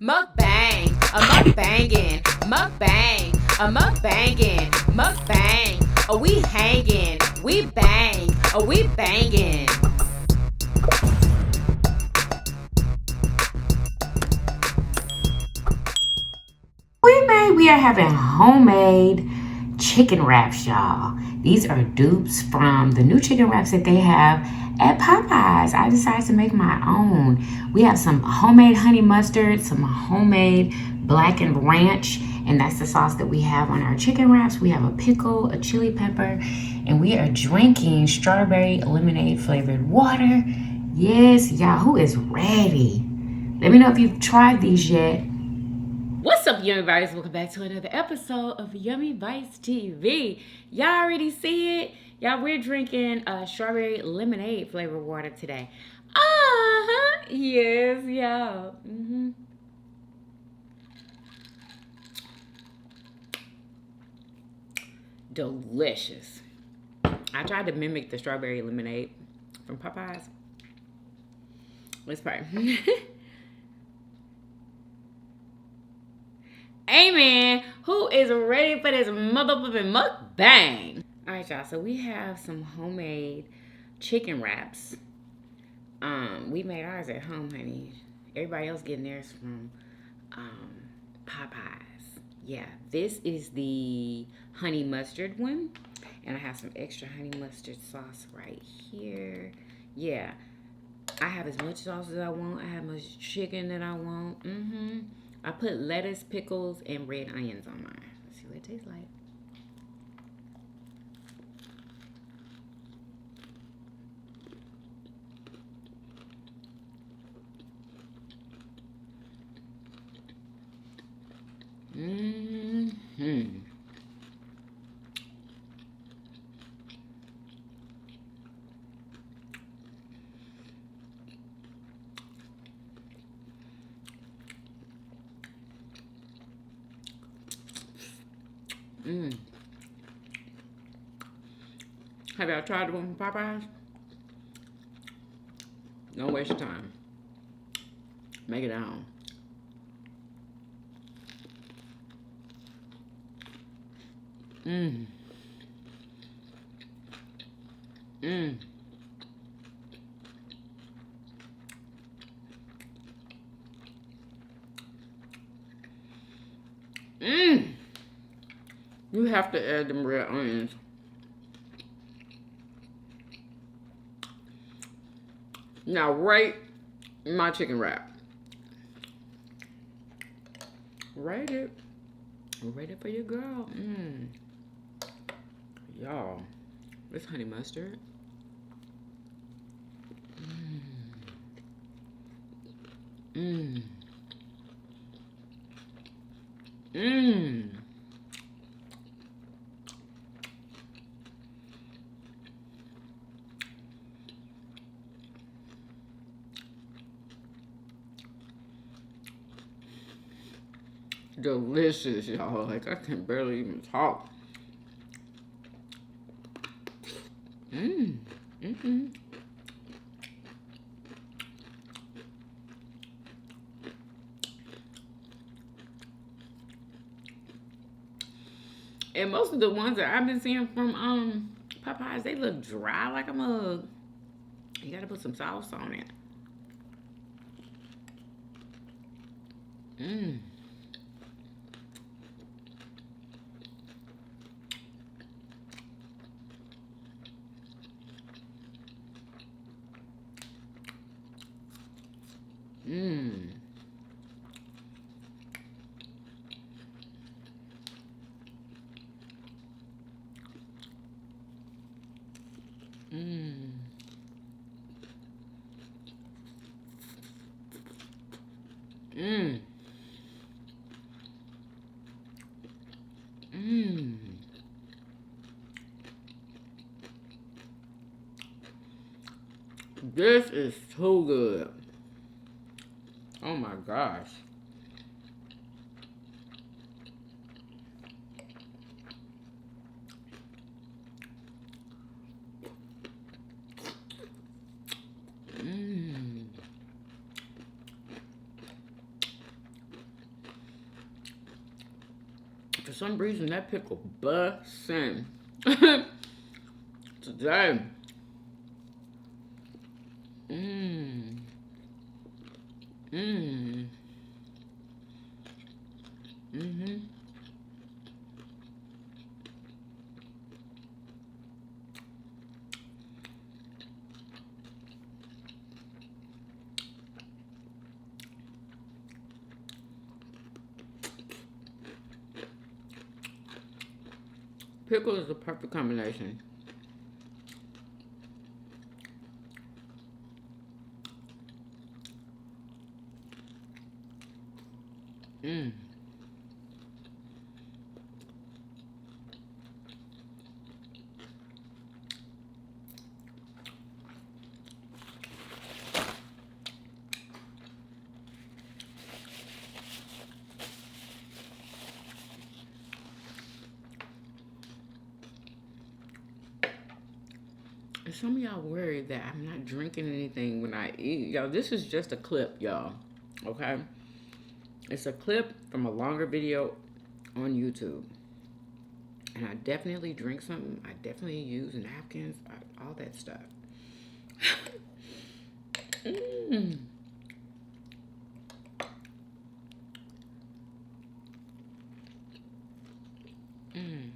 Mukbang, a mukbangin', mukbang, a mukbangin', mukbang. Oh, we hangin', we bang, oh, we bangin'. We are having homemade chicken wraps, y'all. These are dupes from the new chicken wraps that they have at Popeyes. I decided to make my own. We have some homemade honey mustard, some homemade blackened ranch, and that's the sauce that we have on our chicken wraps. We have a pickle, a chili pepper, and we are drinking strawberry lemonade flavored water. Yes, y'all, who is ready? Let me know if you've tried these yet. What's up, Yummybitestv? Welcome back to another episode of Yummybitestv. Y'all already see it. Y'all, we're drinking strawberry lemonade flavored water today. Yes, y'all. Delicious. I tried to mimic the strawberry lemonade from Popeyes. Let's pray. Amen. Who is ready for this motherfucking mukbang? All right, y'all. So we have some homemade chicken wraps. We made ours at home, honey. Everybody else getting theirs from Popeyes. Yeah, this is the honey mustard one, and I have some extra honey mustard sauce right here. Yeah, I have as much sauce as I want. I have as much chicken that I want. I put lettuce, pickles, and red onions on mine. Let's see what it tastes like. Have y'all tried the one from Popeyes? Don't waste your time. Make it at home. You have to add them red onions. Now rate my chicken wrap. Rate it. Rate it for your girl. Y'all, this honey mustard. Delicious, y'all. Like, I can barely even talk. And most of the ones that I've been seeing from Popeyes, they look dry like a mug. You gotta put some sauce on it. This is too good. Oh my gosh. For some reason, that pickle bussin' today. Mmm. Mmm. Mm-hmm. Pickle is the perfect combination. Mmm. And some of y'all worried that I'm not drinking anything when I eat. Y'all, this is just a clip, y'all. Okay? It's a clip from a longer video on YouTube. And I definitely drink something. I definitely use napkins, all that stuff. Mmm. Mmm.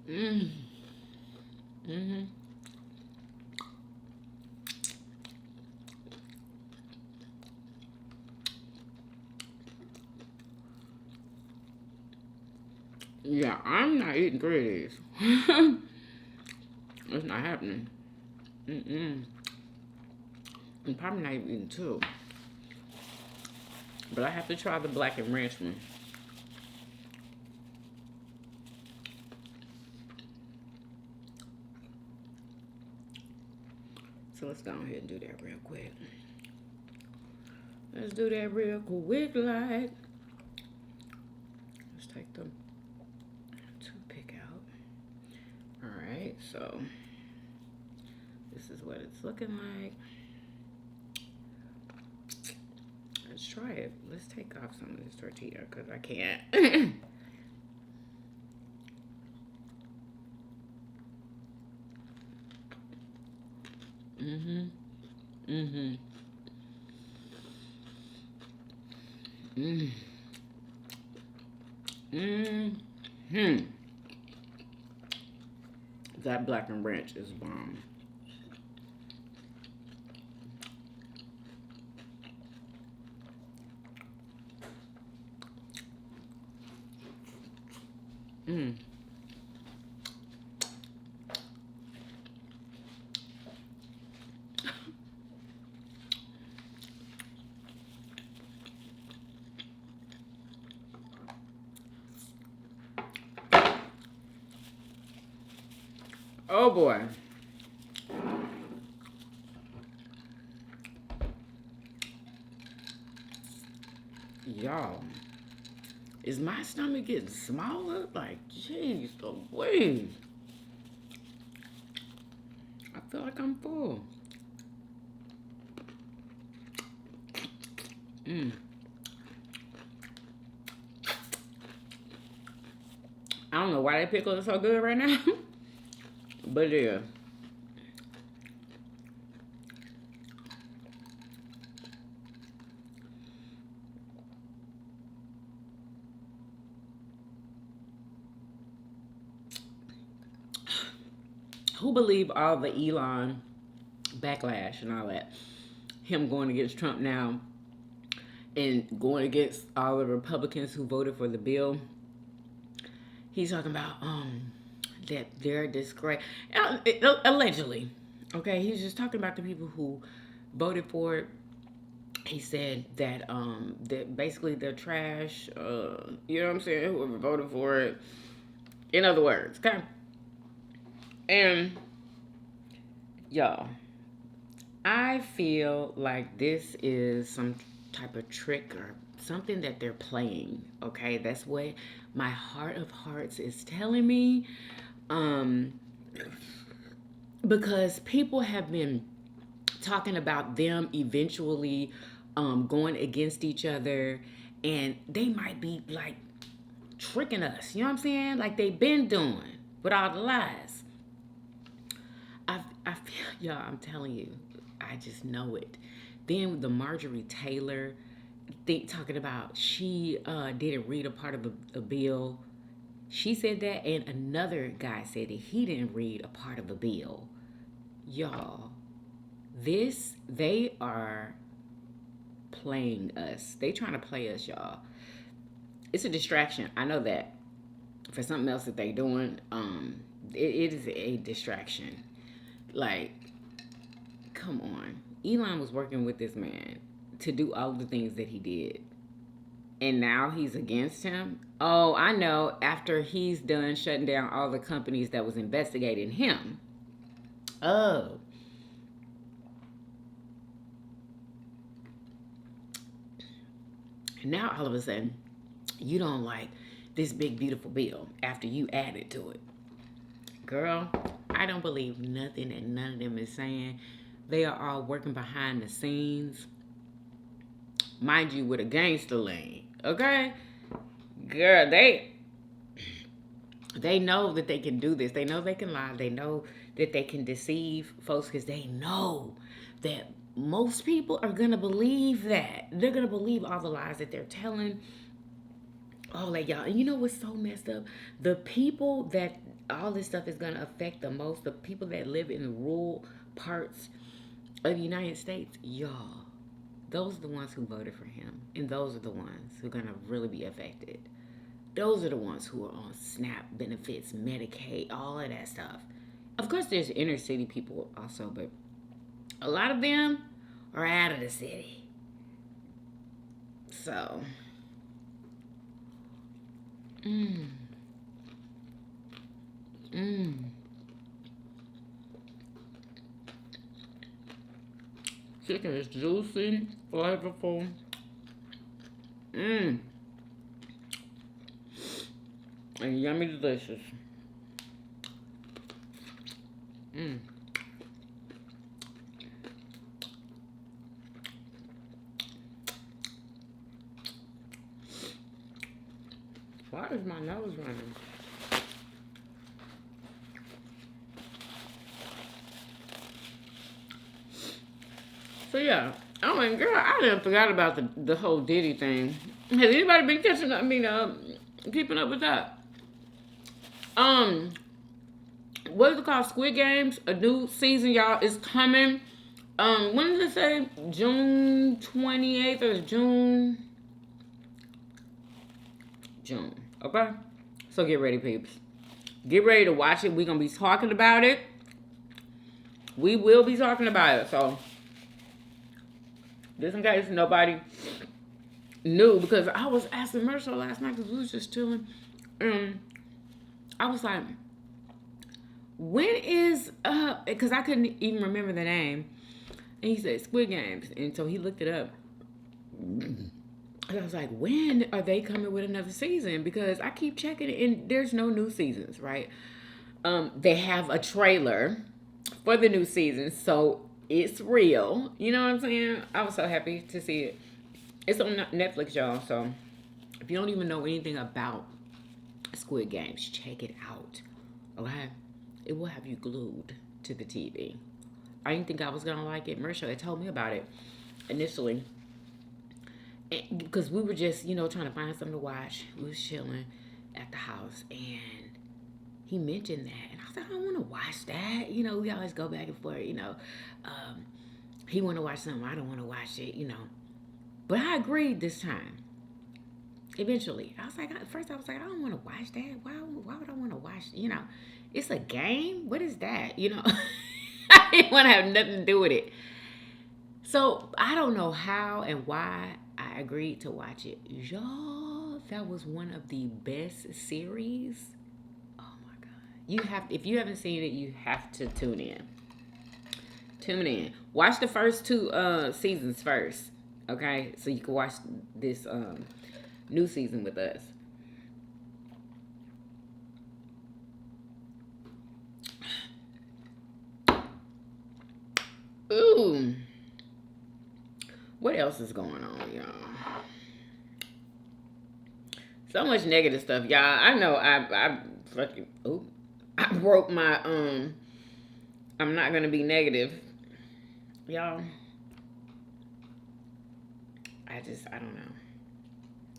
Mmm. Mm-hmm. Yeah, I'm not eating 3 of these. It's not happening. Mm-mm. I'm probably not even eating 2. But I have to try the black and ranch one. So let's go ahead and do that real quick. Let's do that real quick, like. Let's take the toothpick out. Alright, so this is what it's looking like. Let's try it. Let's take off some of this tortilla because I can't. Mm-hmm. Mm-hmm. Mm. Mm-hmm. That black and ranch is bomb. Mm. Oh boy. Y'all, is my stomach getting smaller? Like, jeez Louise. I feel like I'm full. Mm. I don't know why that pickle is so good right now. But yeah. Who believed all the Elon backlash and all that? Him going against Trump now and going against all the Republicans who voted for the bill. He's talking about that they're disgrace. Allegedly. Okay, he's just talking about the people who voted for it he said that that basically they're trash. You know what I'm saying? Whoever voted for it. In other words, okay. And y'all, I feel like this is some type of trick or something that they're playing. Okay, that's what my heart of hearts is telling me. Um, because people have been talking about them eventually going against each other, and they might be like tricking us. You know what I'm saying? Like they've been doing with all the lies. I feel y'all. I'm telling you, I just know it. Then the Marjorie Taylor talking about she didn't read a part of a bill. She said that, and another guy said that he didn't read a part of a bill. Y'all, they are playing us. They trying to play us, y'all. It's a distraction. I know that for something else that they doing. It is a distraction. Like, come on. Elon was working with this man to do all the things that he did. And now he's against him. Oh, I know. After he's done shutting down all the companies that was investigating him. Oh. And now all of a sudden, you don't like this big beautiful bill after you added to it. Girl, I don't believe nothing that none of them is saying. They are all working behind the scenes. Mind you, with a gangster lean. Okay? Girl, they know that they can do this. They know they can lie. They know that they can deceive folks because they know that most people are going to believe that. They're going to believe all the lies that they're telling. All that, y'all. And you know what's so messed up? The people that all this stuff is going to affect the most, the people that live in the rural parts of the United States, y'all, those are the ones who voted for him. And those are the ones who are going to really be affected. Those are the ones who are on SNAP benefits, Medicaid, all of that stuff. Of course, there's inner city people also, but a lot of them are out of the city. So, chicken is juicy, flavorful. And yummy delicious. Why is my nose running? So yeah, I mean, girl, I didn't forgot about the whole Diddy thing. Has anybody been catching up? I mean, keeping up with that? What is it called? Squid Games. A new season, y'all, is coming. When did it say? June 28th or June? Okay. So get ready, peeps. Get ready to watch it. We're gonna be talking about it. We will be talking about it. So just in case nobody knew, because I was asking Marshall last night because we was just chilling. I was like, when is because I couldn't even remember the name, and he said Squid Games, and so he looked it up, and I was like, when are they coming with another season? Because I keep checking it and there's no new seasons, right? They have a trailer for the new season, so it's real. You know what I'm saying? I was so happy to see it. It's on Netflix, y'all, so if you don't even know anything about Squid Games, check it out. Okay? It will have you glued to the TV. I didn't think I was gonna like it. Marisha had told me about it initially, because we were just, trying to find something to watch. We was chilling at the house, and he mentioned that, and I was like, I don't want to watch that. We always go back and forth. He want to watch something, I don't want to watch it. But I agreed this time. Eventually, I was like, at first I was like, I don't want to watch that. Why would I want to watch? It's a game. What is that? I didn't want to have nothing to do with it. So I don't know how and why I agreed to watch it. Y'all, that was one of the best series. Oh my god. If you haven't seen it, you have to tune in. Tune in. Watch the first two seasons first. Okay? So you can watch this new season with us. Ooh. What else is going on, y'all? So much negative stuff, y'all. I know I fucking I broke my I'm not gonna be negative. Y'all. I don't know.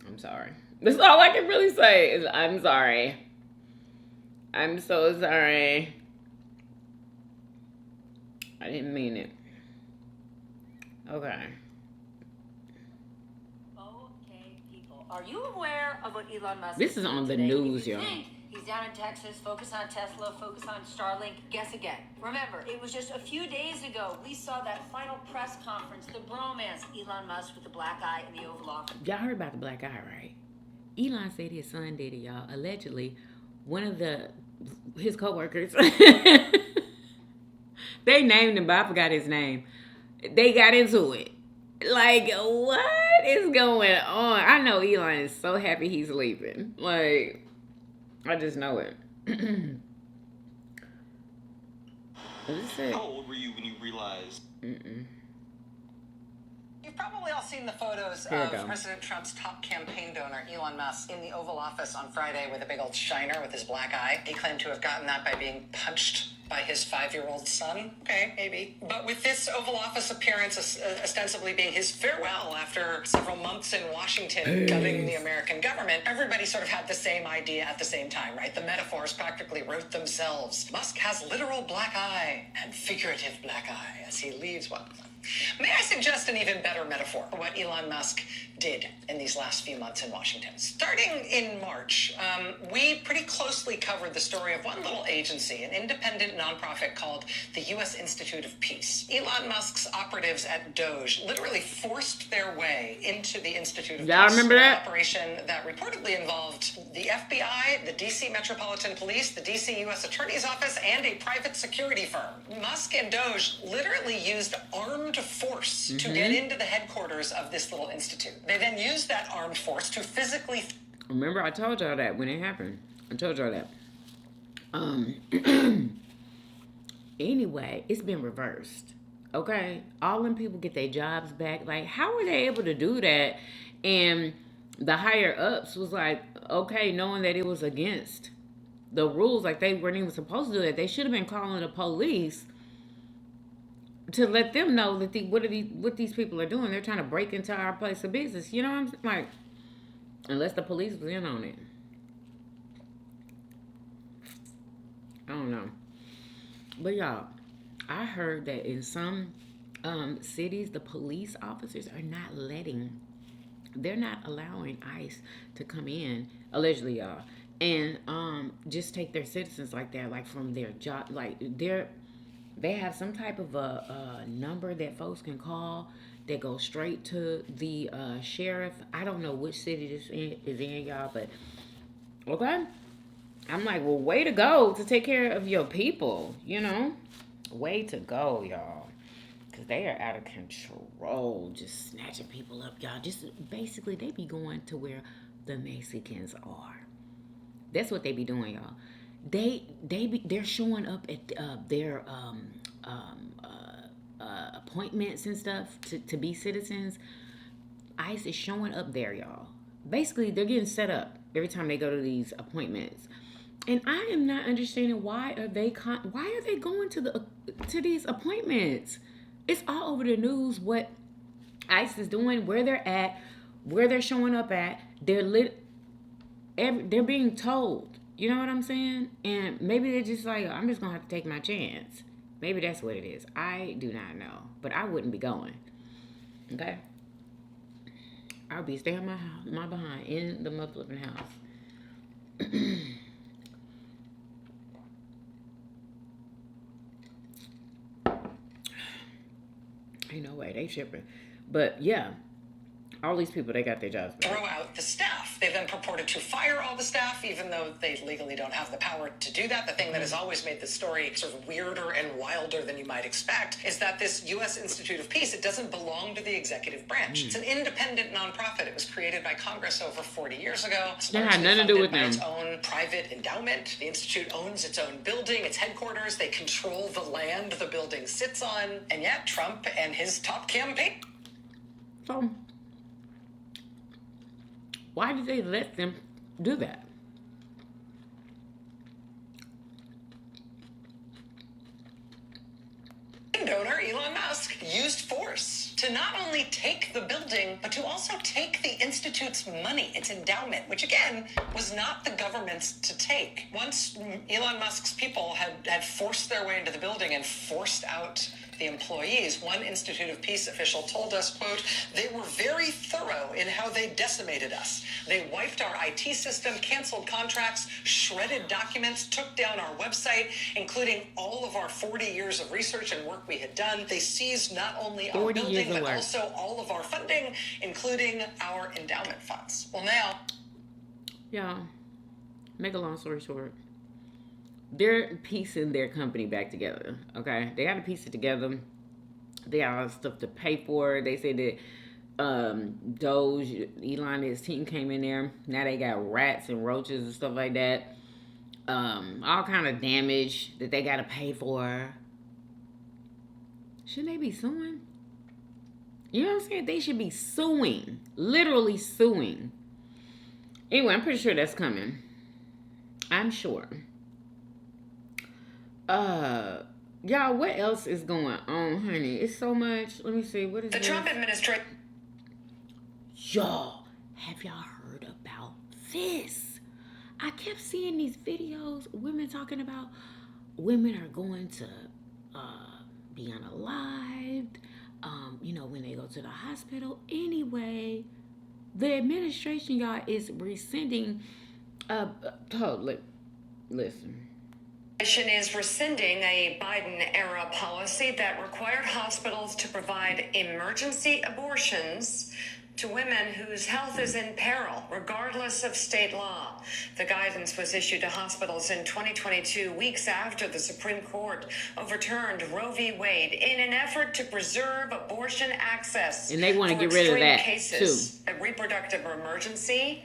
I'm sorry. That's all I can really say is I'm sorry. I'm so sorry. I didn't mean it. Okay. Okay, people. Are you aware of what Elon Musk This is on the news, y'all. He's down in Texas, focus on Tesla, focus on Starlink. Guess again. Remember, it was just a few days ago we saw that final press conference, the bromance, Elon Musk with the black eye in the Oval Office. Y'all heard about the black eye, right? Elon said his son did it, y'all. Allegedly, one of his co-workers, they named him, but I forgot his name. They got into it. Like, what is going on? I know Elon is so happy he's leaving. Like, I just know it. How old were you when you realized? You've probably all seen the photos of President Trump's top campaign donor, Elon Musk, in the Oval Office on Friday with a big old shiner with his black eye. He claimed to have gotten that by being punched by his 5-year-old son. Okay, maybe. But with this Oval Office appearance ostensibly being his farewell after several months in Washington gutting the American government, everybody sort of had the same idea at the same time, right? The metaphors practically wrote themselves. Musk has literal black eye and figurative black eye as he leaves one. May I suggest an even better metaphor for what Elon Musk did in these last few months in Washington? Starting in March, we pretty closely covered the story of one little agency, an independent nonprofit called the U.S. Institute of Peace. Elon Musk's operatives at Doge literally forced their way into the Institute of Peace. Y'all remember that? An operation that reportedly involved the FBI, the D.C. Metropolitan Police, the D.C. U.S. Attorney's Office, and a private security firm. Musk and Doge literally used armed force to get into the headquarters of this little institute. They then used that armed force to physically... Remember, I told y'all that when it happened. I told y'all that. Anyway, it's been reversed. Okay? All them people get their jobs back. Like, how were they able to do that? And the higher ups was like, okay, knowing that it was against the rules, like they weren't even supposed to do that. They should have been calling the police to let them know that what these people are doing. They're trying to break into our place of business. You know what I'm saying? Like, unless the police was in on it. I don't know. But y'all, I heard that in some cities, the police officers are they're not allowing ICE to come in, allegedly, y'all, and just take their citizens like that, like from their job, like they have some type of a number that folks can call that goes straight to the sheriff. I don't know which city this is in, y'all, but okay. I'm like, well, way to go to take care of your people, you know? Way to go, y'all. Because they are out of control, just snatching people up, y'all. Just basically, they be going to where the Mexicans are. That's what they be doing, y'all. They're showing up at their appointments and stuff to be citizens. ICE is showing up there, y'all. Basically, they're getting set up every time they go to these appointments, and I am not understanding why are they going to these appointments. It's all over the news what ICE is doing, where they're at, where they're showing up at. They're being told. You know what I'm saying? And maybe they're just like, I'm just going to have to take my chance. Maybe that's what it is. I do not know. But I wouldn't be going. Okay? I'll be staying my behind in the motherfucking house. Ain't no way they tripping. But yeah, all these people, they got their jobs back. Throw out the staff. They then purported to fire all the staff, even though they legally don't have the power to do that. The thing that has always made this story sort of weirder and wilder than you might expect is that this U.S. Institute of Peace, it doesn't belong to the executive branch. It's an independent nonprofit. It was created by Congress over 40 years ago. It's That had nothing to do with them. its own private endowment. The Institute owns its own building, its headquarters. They control the land the building sits on. And yet, Trump and his top campaign. So, why did they let them do that? Donor Elon Musk used force to not only take the building, but to also take the Institute's money, its endowment, which again was not the government's to take. Once Elon Musk's people had forced their way into the building and forced out the employees, one Institute of Peace official told us, quote, "They were very thorough in how they decimated us. They wiped our IT system, canceled contracts, shredded documents, took down our website, including all of our 40 years of research and work we had done. They seized not only our 40 years building, of but work. also all of our funding, including our endowment funds." Well, now, Y'all, make a long story short, they're piecing their company back together, okay? They got to piece it together. They got all stuff to pay for. They said that Doge, Elon and his team came in there. Now they got rats and roaches and stuff like that. All kind of damage that they got to pay for. Shouldn't they be suing? You know what I'm saying? They should be suing. Literally suing. Anyway, I'm pretty sure that's coming. I'm sure. Y'all, what else is going on, honey? It's so much. Let me see. What is the this? Trump administration. Y'all, have y'all heard about this? I kept seeing these videos, women talking about women are going to be unalived, when they go to the hospital. Anyway, the administration, y'all, is rescinding, listen. Is rescinding a Biden-era policy that required hospitals to provide emergency abortions to women whose health is in peril, regardless of state law. The guidance was issued to hospitals in 2022, weeks after the Supreme Court overturned Roe v. Wade in an effort to preserve abortion access. And they want to for get rid of extreme that, cases. too. A reproductive emergency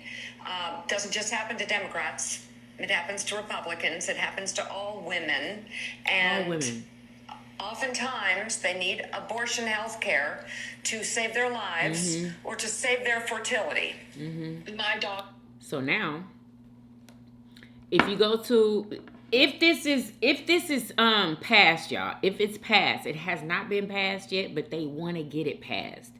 doesn't just happen to Democrats. It happens to Republicans. It happens to all women. And All women. oftentimes they need abortion health care to save their lives or to save their fertility. My dog. So now, if you go to, if this is passed, y'all, if it's passed, it has not been passed yet, but they want to get it passed.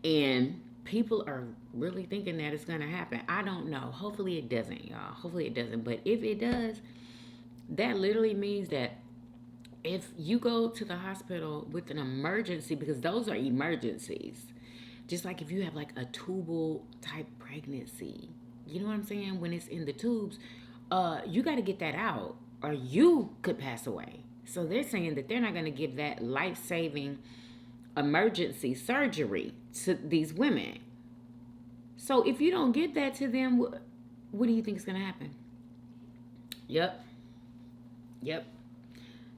And people are really thinking that it's going to happen. I don't know. Hopefully it doesn't, y'all. Hopefully it doesn't. But if it does, that literally means that if you go to the hospital with an emergency, because those are emergencies, just like if you have like a tubal type pregnancy, you know what I'm saying? When it's in the tubes, you got to get that out or you could pass away. So they're saying that they're not going to give that life-saving emergency surgery to these women. So if you don't get that to them, what do you think is going to happen? Yep.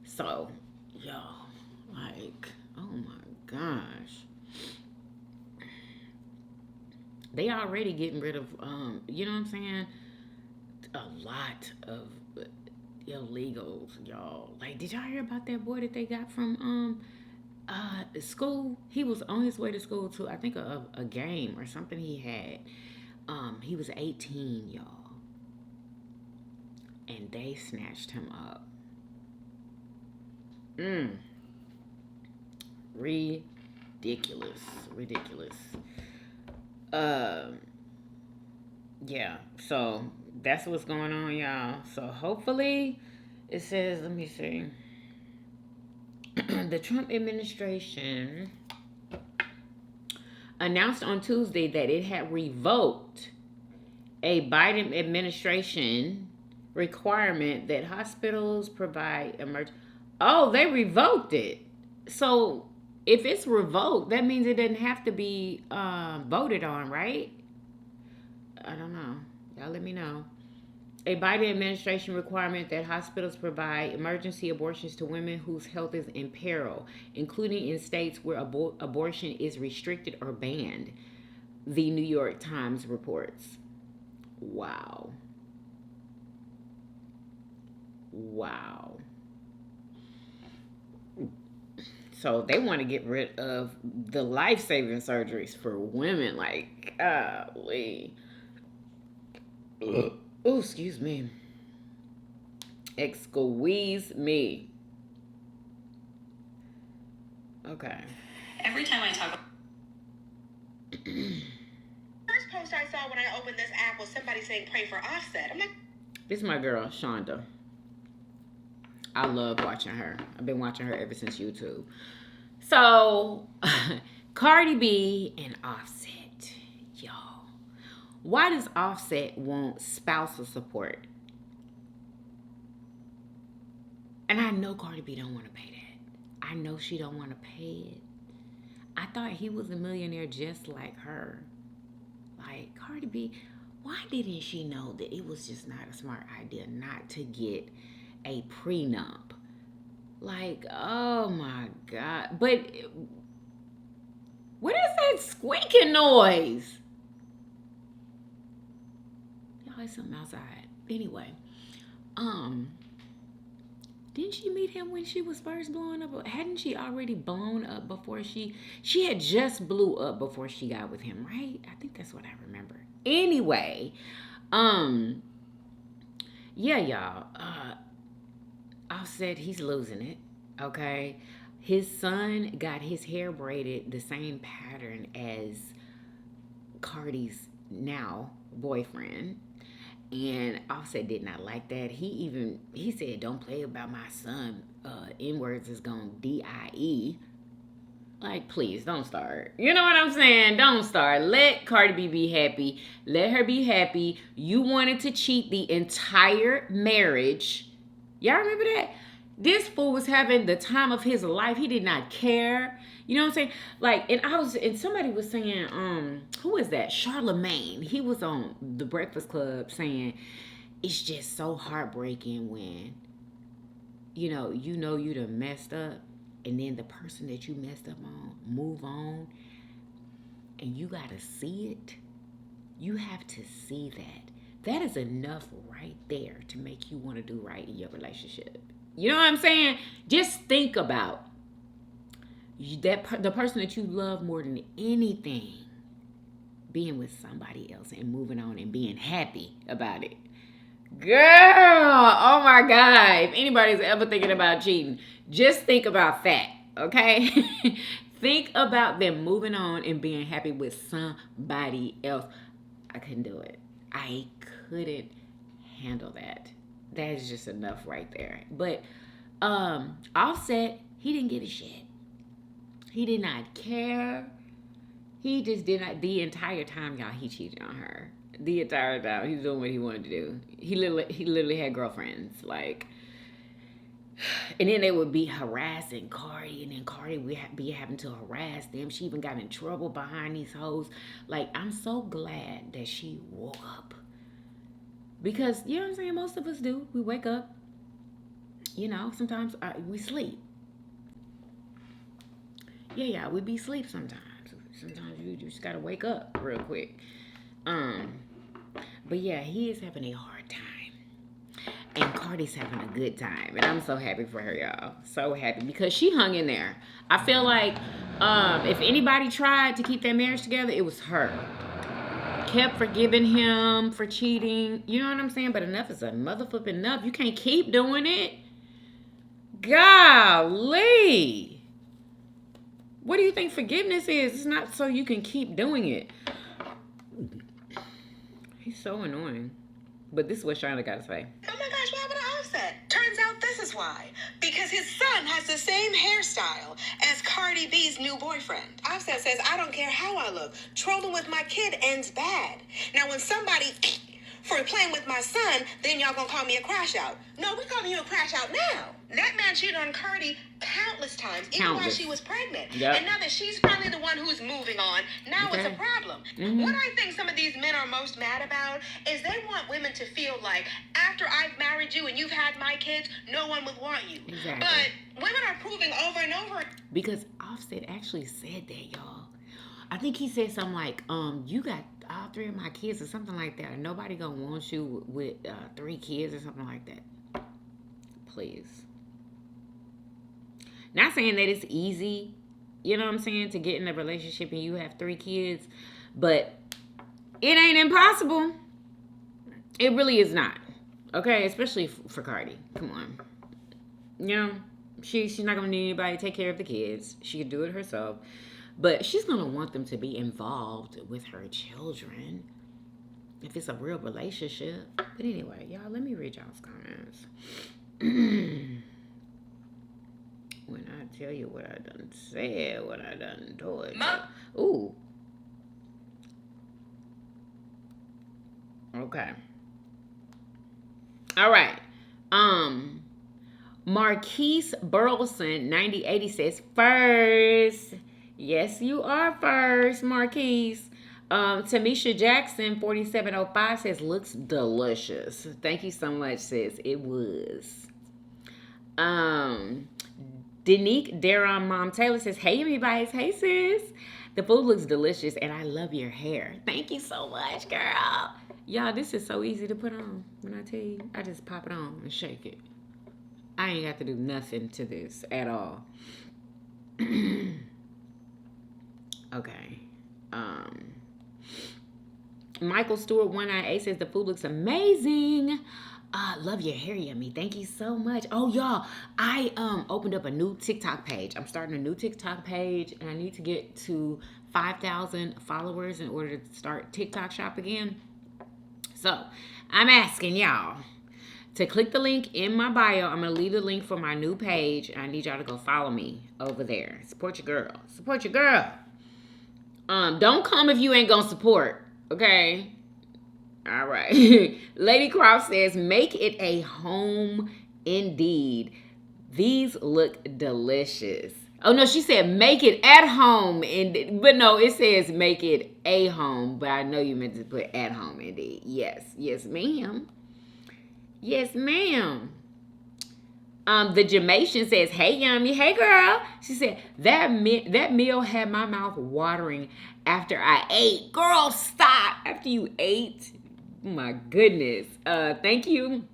So, y'all, like, oh my gosh. They already getting rid of, you know what I'm saying? A lot of illegals, y'all. Like, did y'all hear about that boy that they got from, school? He was on his way to school to, I think, a game or something he had. He was 18, y'all. And they snatched him up. Ridiculous. Yeah, so that's what's going on, y'all. So hopefully it says, let me see. The Trump administration announced on Tuesday that it had revoked a Biden administration requirement that hospitals provide emergency. Oh, they revoked it. So if it's revoked, that means it doesn't have to be voted on, right? I don't know. Y'all let me know. A Biden administration requirement that hospitals provide emergency abortions to women whose health is in peril, including in states where abortion is restricted or banned, the New York Times reports. Wow. Wow. So they want to get rid of the life-saving surgeries for women. Like, golly. Oh, excuse me. Excuse me. Okay. Every time I talk. First post I saw when I opened this app was somebody saying pray for Offset. I'm like, this is my girl, Shonda. I love watching her. I've been watching her ever since YouTube. So, Cardi B and Offset. Y'all. Why does Offset want spousal support? And I know Cardi B don't want to pay that. I know she don't want to pay it. I thought he was a millionaire just like her. Like, Cardi B, why didn't she know that it was just not a smart idea not to get a prenup? Like, oh my God. But what is that squeaking noise? Y'all, it's something outside. Anyway, didn't she meet him when she was first blowing up? Hadn't she already blown up before she had just blew up before she got with him, right? I think that's what I remember. Anyway, yeah, y'all, Offset, he's losing it, okay? His son got his hair braided the same pattern as Cardi's now boyfriend. And Offset did not like that. He said, don't play about my son. N-words is gonna D-I-E. Like, please, don't start. You know what I'm saying? Don't start. Let Cardi B be happy. Let her be happy. You wanted to cheat the entire marriage. Y'all remember that? This fool was having the time of his life. He did not care. You know what I'm saying? Like, and somebody was saying, who is that? Charlemagne. He was on The Breakfast Club saying, it's just so heartbreaking when, you know you done messed up, and then the person that you messed up on move on, and you gotta see it. You have to see that. That is enough right there to make you want to do right in your relationship. You know what I'm saying? Just think about the person that you love more than anything being with somebody else and moving on and being happy about it. Girl, oh my God. If anybody's ever thinking about cheating, just think about that, okay? Think about them moving on and being happy with somebody else. I couldn't do it. I couldn't handle that. That is just enough right there. But Offset, he didn't give a shit. He did not care. He just did not. The entire time, y'all, he cheated on her. The entire time, he was doing what he wanted to do. He literally had girlfriends, like, and then they would be harassing Cardi, and then Cardi would be having to harass them. She even got in trouble behind these hoes. Like, I'm so glad that she woke up. Because, you know what I'm saying? Most of us do. We wake up. You know, sometimes we sleep. Yeah, we be asleep sometimes. Sometimes you just gotta wake up real quick. But yeah, he is having a hard time. And Cardi's having a good time. And I'm so happy for her, y'all. So happy. Because she hung in there. I feel like if anybody tried to keep that marriage together, it was her. Kept forgiving him for cheating. You know what I'm saying? But enough is a motherfucking enough. You can't keep doing it. Golly. What do you think forgiveness is? It's not so you can keep doing it. He's so annoying. But this is what Shonda got to say. Oh my gosh, what happened to Offset? Turns out this is why. Because his son has the same hairstyle as Cardi B's new boyfriend. Offset says, I don't care how I look. Trolling with my kid ends bad. Now, when somebody for playing with my son, then y'all gonna call me a crash out. No, we calling you a crash out now. That man cheated on Cardi countless countless times, even while she was pregnant. Yep. And now that she's finally the one who's moving on, now it's a problem. What I think some of these men are most mad about is they want women to feel like, after I've married you and you've had my kids, no one would want you. Exactly. But women are proving over and over. Because Offset actually said that, y'all. I think he said something like, you got all 3 of my kids or something like that. Nobody gonna want you with 3 kids or something like that. Please. Not saying that it's easy, you know what I'm saying, to get in a relationship and you have 3 kids, but it ain't impossible. It really is not. Okay, especially for Cardi. Come on. You know, she's not gonna need anybody to take care of the kids. She can do it herself. But she's going to want them to be involved with her children if it's a real relationship. But anyway, y'all, let me read y'all's comments. When I tell you what I done said, what I done told you. Ooh. Okay. All right. Marquise Burleson 9080 says first. Yes, you are first, Marquise. Tamisha Jackson 4705 says looks delicious. Thank you so much, sis. It was. Denique Daron Mom Taylor says, hey, everybody. Hey, sis. The food looks delicious, and I love your hair. Thank you so much, girl. Y'all, this is so easy to put on. When I tell you, I just pop it on and shake it. I ain't got to do nothing to this at all. Okay. Michael Stewart 198 says the food looks amazing. Love your hair, Yummy. Thank you so much. Oh, y'all, I opened up a new TikTok page. I'm starting a new TikTok page, and I need to get to 5,000 followers in order to start TikTok shop again. So I'm asking y'all to click the link in my bio. I'm going to leave the link for my new page. I need y'all to go follow me over there. Support your girl. Support your girl. Don't come if you ain't gonna support, okay? All right. Lady Croft says, make it a home indeed. These look delicious. Oh, no, she said make it at home. But no, it says make it a home. But I know you meant to put at home indeed. Yes. Yes, ma'am. Yes, ma'am. The Jamaican says, hey, Yummy. Hey, girl. She said, that meal had my mouth watering after I ate. Girl, stop. After you ate? My goodness. Thank you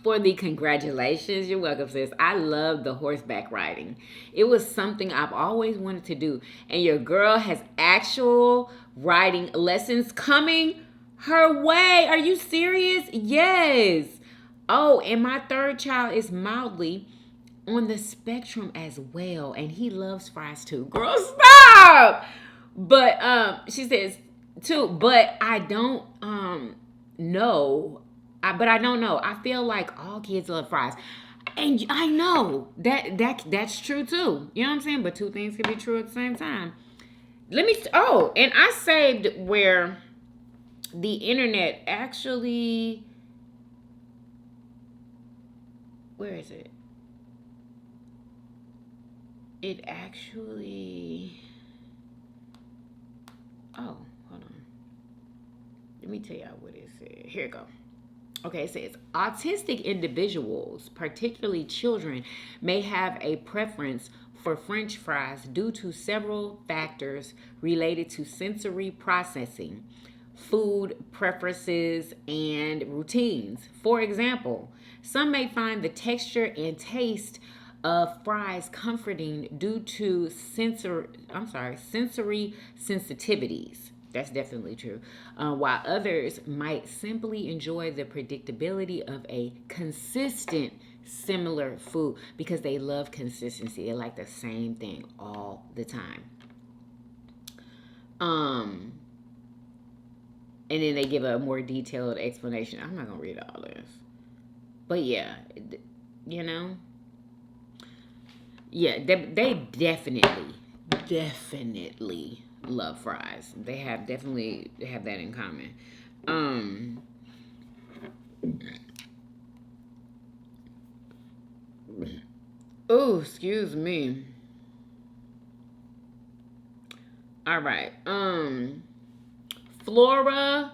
for the congratulations. You're welcome, sis. I love the horseback riding. It was something I've always wanted to do. And your girl has actual riding lessons coming her way. Are you serious? Yes. Oh, and my 3rd child is mildly on the spectrum as well, and he loves fries too. Girl, stop! But she says too. But I don't know. But I don't know. I feel like all kids love fries, and I know that's true too. You know what I'm saying? But 2 things can be true at the same time. Oh, and I saved where the internet actually. Where is it? It actually... Oh, hold on. Let me tell y'all what it said. Here it go. Okay, it says, autistic individuals, particularly children, may have a preference for French fries due to several factors related to sensory processing, food preferences, and routines. For example, some may find the texture and taste of fries comforting due to sensory sensitivities. That's definitely true. While others might simply enjoy the predictability of a consistent, similar food because they love consistency. They like the same thing all the time. And then they give a more detailed explanation. I'm not going to read all this. But yeah, you know. Yeah, they definitely love fries. They definitely have that in common. Oh, excuse me. All right. Flora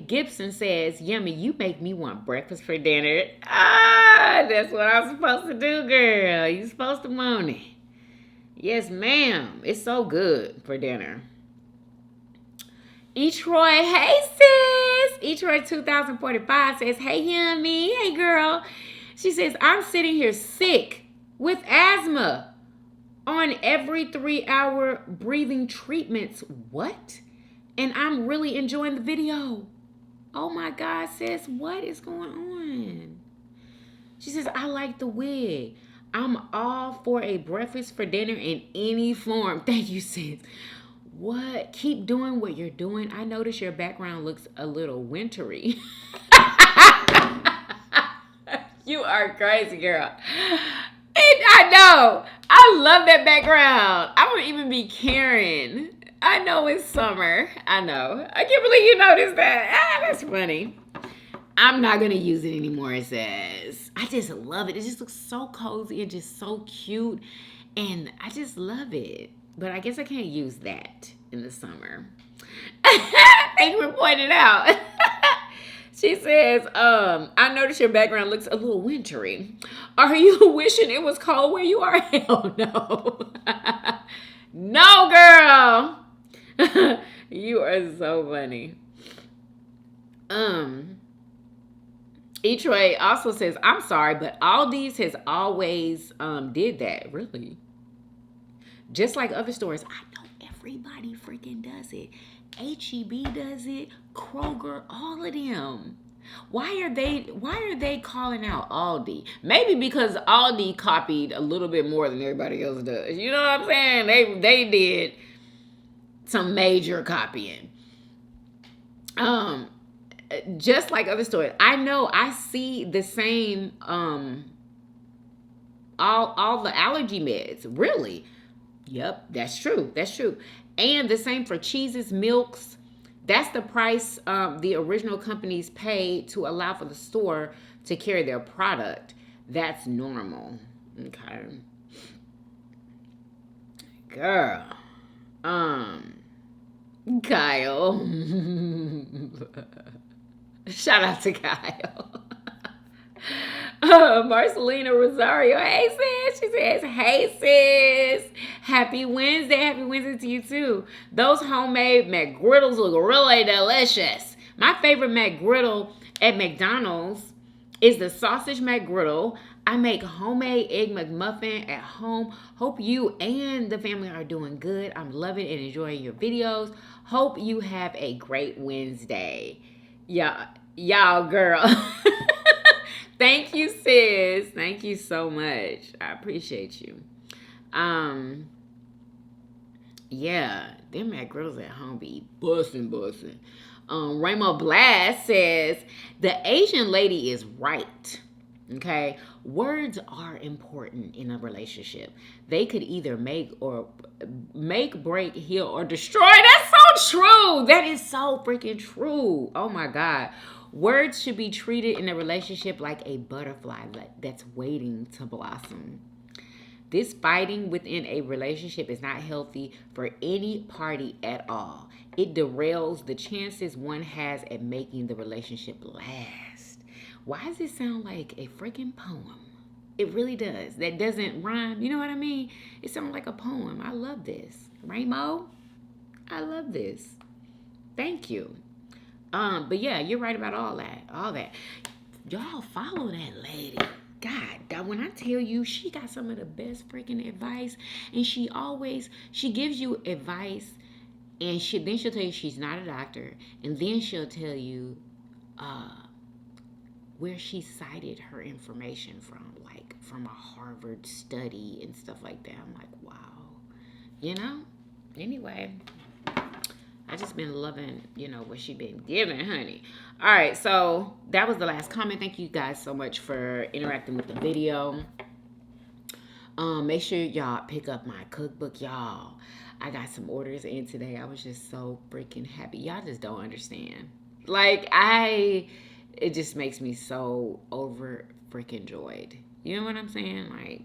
Gibson says, Yummy, you make me want breakfast for dinner. Ah, that's what I'm supposed to do, girl. You supposed to want it. Yes, ma'am. It's so good for dinner. Etroy, hey sis. Etroy 2045 says, hey Yummy, hey girl. She says, I'm sitting here sick with asthma on every 3-hour breathing treatments. What? And I'm really enjoying the video. Oh my God, sis, what is going on? She says, I like the wig. I'm all for a breakfast for dinner in any form. Thank you, sis. What? Keep doing what you're doing. I notice your background looks a little wintry. You are crazy, girl. And I know. I love that background. I wouldn't even be caring. I know it's summer. I know. I can't believe you noticed that. Ah, that's funny. I'm not going to use it anymore, it says. I just love it. It just looks so cozy and just so cute. And I just love it. But I guess I can't use that in the summer. Thank you for pointing it out. She says, I noticed your background looks a little wintry. Are you wishing it was cold where you are? Hell no. No, girl. You are so funny. Etroy also says, I'm sorry, but Aldi's has always did that. Really? Just like other stores. I know everybody freaking does it. HEB does it. Kroger, all of them. Why are they calling out Aldi? Maybe because Aldi copied a little bit more than everybody else does. You know what I'm saying? They did some major copying. Just like other stores. I know I see the same all the allergy meds. Really? Yep, that's true. That's true. And the same for cheeses, milks. That's the price the original companies paid to allow for the store to carry their product. That's normal. Okay. Girl. Kyle. Shout out to Kyle. Marcelina Rosario. Hey, sis. She says, hey, sis. Happy Wednesday. Happy Wednesday to you, too. Those homemade McGriddles look really delicious. My favorite McGriddle at McDonald's is the sausage McGriddle. I make homemade egg McMuffin at home. Hope you and the family are doing good. I'm loving and enjoying your videos. Hope you have a great Wednesday. Y'all, girl. Thank you, sis. Thank you so much. I appreciate you. Yeah, them McGriddles at home be bussin'. Rainbow Blast says, the Asian lady is right. Okay, words are important in a relationship. They could either make, break, heal, or destroy. That's so true. That is so freaking true. Oh my God. Words should be treated in a relationship like a butterfly that's waiting to blossom. This fighting within a relationship is not healthy for any party at all. It derails the chances one has at making the relationship last. Why does it sound like a freaking poem? It really does. That doesn't rhyme. You know what I mean? It sounds like a poem. I love this. Rainbow, I love this. Thank you. But yeah, you're right about all that. Y'all follow that lady. God, when I tell you, she got some of the best freaking advice, and she gives you advice, and then she'll tell you she's not a doctor, and then she'll tell you where she cited her information from, like from a Harvard study and stuff like that. I'm like, wow, you know. Anyway, I just been loving, what she been giving, honey. All right, so that was the last comment. Thank you guys so much for interacting with the video. Make sure y'all pick up my cookbook, y'all. I got some orders in today. I was just so freaking happy. Y'all just don't understand. Like, it just makes me so over freaking joyed. You know what I'm saying? Like,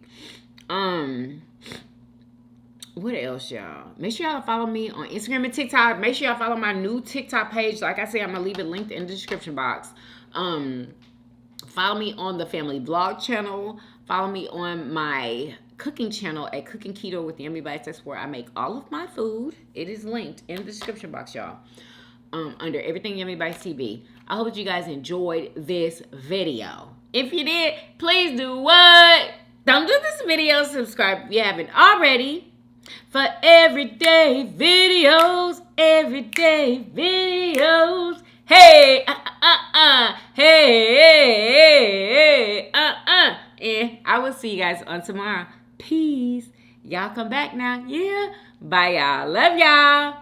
what else, y'all? Make sure y'all follow me on Instagram and TikTok. Make sure y'all follow my new TikTok page. Like I said, I'm gonna leave it linked in the description box. Follow me on the family vlog channel. Follow me on my cooking channel at Cooking Keto with Yummybitestv. That's where I make all of my food. It is linked in the description box, y'all. Under everything Yummybitestv. I hope that you guys enjoyed this video. If you did, please do what? Don't do this video. Subscribe if you haven't already. For everyday videos, Hey, hey, and I will see you guys on tomorrow. Peace. Y'all come back now. Yeah. Bye, y'all. Love y'all.